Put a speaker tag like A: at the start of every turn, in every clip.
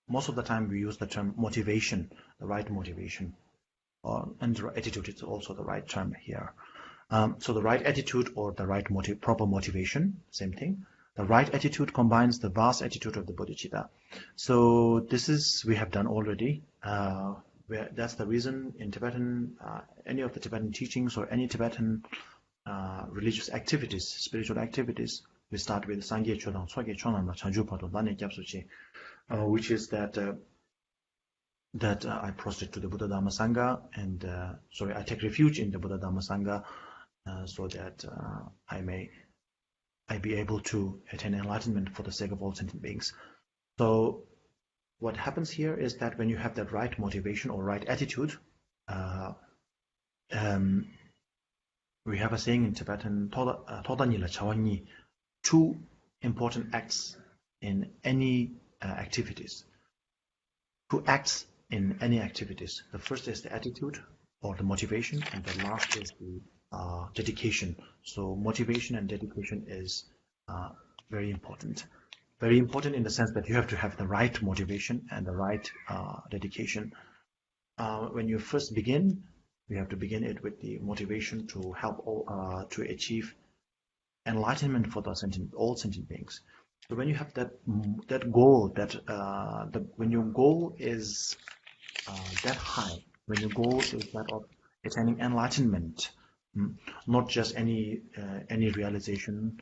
A: most of the time we use the term motivation, the right motivation, and attitude is also the right term here. So the right attitude or the right proper motivation, same thing. The right attitude combines the vast attitude of the bodhicitta. So this is we have done already. That's the reason in Tibetan, any of the Tibetan teachings or any Tibetan religious activities, spiritual activities, we start with Sangye Chodang, Soge Chonam, Chanju Pato, Dane Gyapsuchi, which is that I prostrate to the Buddha Dhamma Sangha, and I take refuge in the Buddha Dhamma Sangha, so that I be able to attain enlightenment for the sake of all sentient beings. So what happens here is that when you have that right motivation or right attitude, we have a saying in Tibetan, Todanila Chawanyi, 2 important acts in any activities. 2 acts in any activities. The first is the attitude or the motivation, and the last is the dedication. So motivation and dedication is very important. Very important in the sense that you have to have the right motivation and the right dedication. When you first begin, we have to begin it with the motivation to help to achieve enlightenment for all sentient beings. So when you have that goal, when your goal is that high, when your goal is that of attaining enlightenment, not just any realization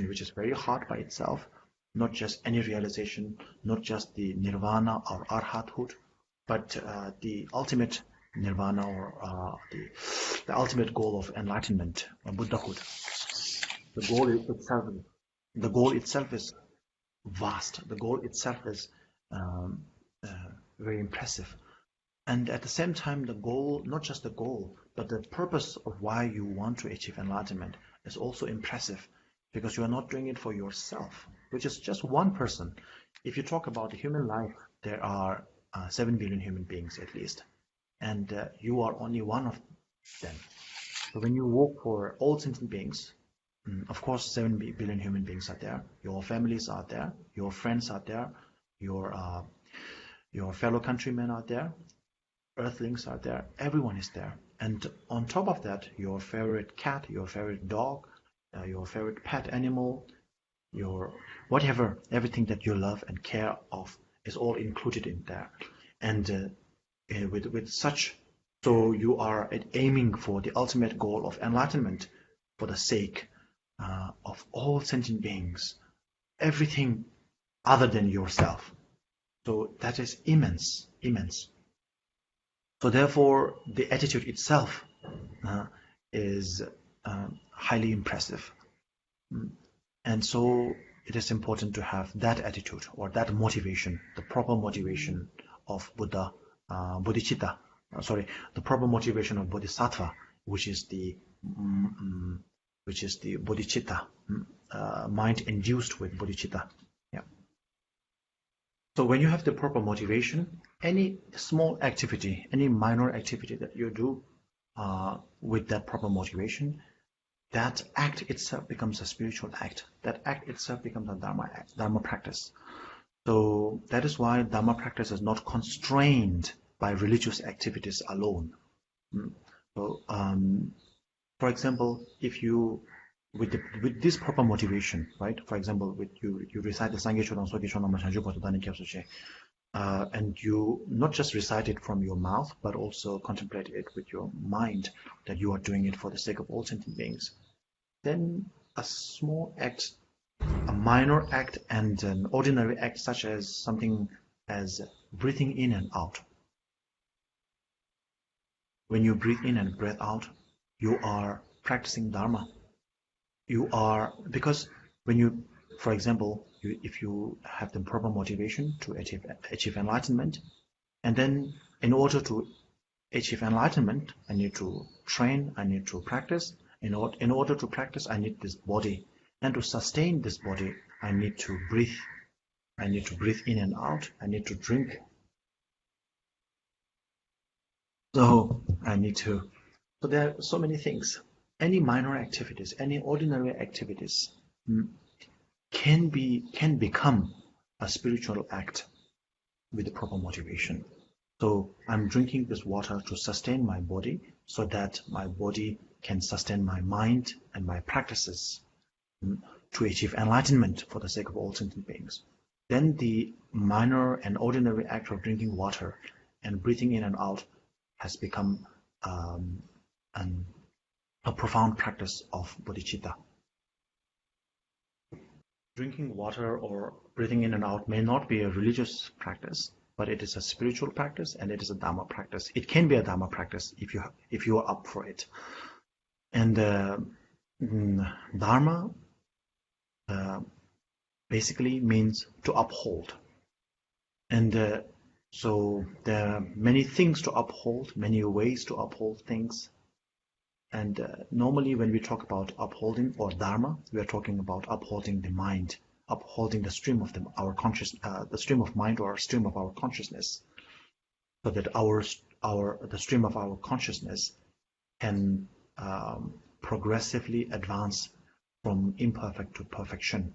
A: which is very hard by itself, not just any realization, not just the nirvana or arhathood, but the ultimate nirvana or the ultimate goal of enlightenment or Buddhahood. The goal itself is vast. The goal itself is very impressive. And at the same time, the goal, not just the goal, but the purpose of why you want to achieve enlightenment is also impressive, because you are not doing it for yourself, which is just one person. If you talk about the human life, there are 7 billion human beings at least, and you are only one of them. So when you work for all sentient beings, of course 7 billion human beings are there, your families are there, your friends are there, your fellow countrymen are there, earthlings are there, everyone is there. And on top of that, your favorite cat, your favorite dog, your favorite pet animal, your whatever, everything that you love and care of is all included in there. And with such, so you are aiming for the ultimate goal of enlightenment for the sake of all sentient beings, everything other than yourself. So that is immense. So therefore, the attitude itself is highly impressive. And so it is important to have that attitude or that motivation, the proper motivation of bodhicitta, the proper motivation of bodhisattva, which is the bodhicitta, mind induced with bodhicitta. Yeah. So when you have the proper motivation, any small activity, any minor activity that you do with that proper motivation, that act itself becomes a spiritual act. That act itself becomes a Dharma practice. So that is why Dharma practice is not constrained by religious activities alone. So, for example, if you with this proper motivation, right? For example, with you recite the Sangye Chodang Soge Chonam Chanju Pato Dane Gyapsuchi, and you not just recite it from your mouth, but also contemplate it with your mind, that you are doing it for the sake of all sentient beings. Then a small act, a minor act, and an ordinary act, such as something as breathing in and out. When you breathe in and breathe out, you are practicing Dharma. Because when you, for example, if you have the proper motivation to achieve enlightenment, and then in order to achieve enlightenment, I need to train, I need to practice. In order to practice, I need this body. And to sustain this body, I need to breathe. I need to breathe in and out. I need to drink. So there are so many things. Any minor activities, any ordinary activities can become a spiritual act with the proper motivation. So I'm drinking this water to sustain my body so that my body can sustain my mind and my practices to achieve enlightenment for the sake of all sentient beings. Then the minor and ordinary act of drinking water and breathing in and out has become a profound practice of bodhicitta. Drinking water or breathing in and out may not be a religious practice, but it is a spiritual practice and it is a Dharma practice. It can be a Dharma practice if you are up for it. And Dharma basically means to uphold. And so there are many things to uphold, many ways to uphold things. And normally when we talk about upholding or Dharma, we are talking about upholding the mind, upholding the stream of the stream of mind or stream of our consciousness, so that the stream of our consciousness can progressively advance from imperfect to perfection.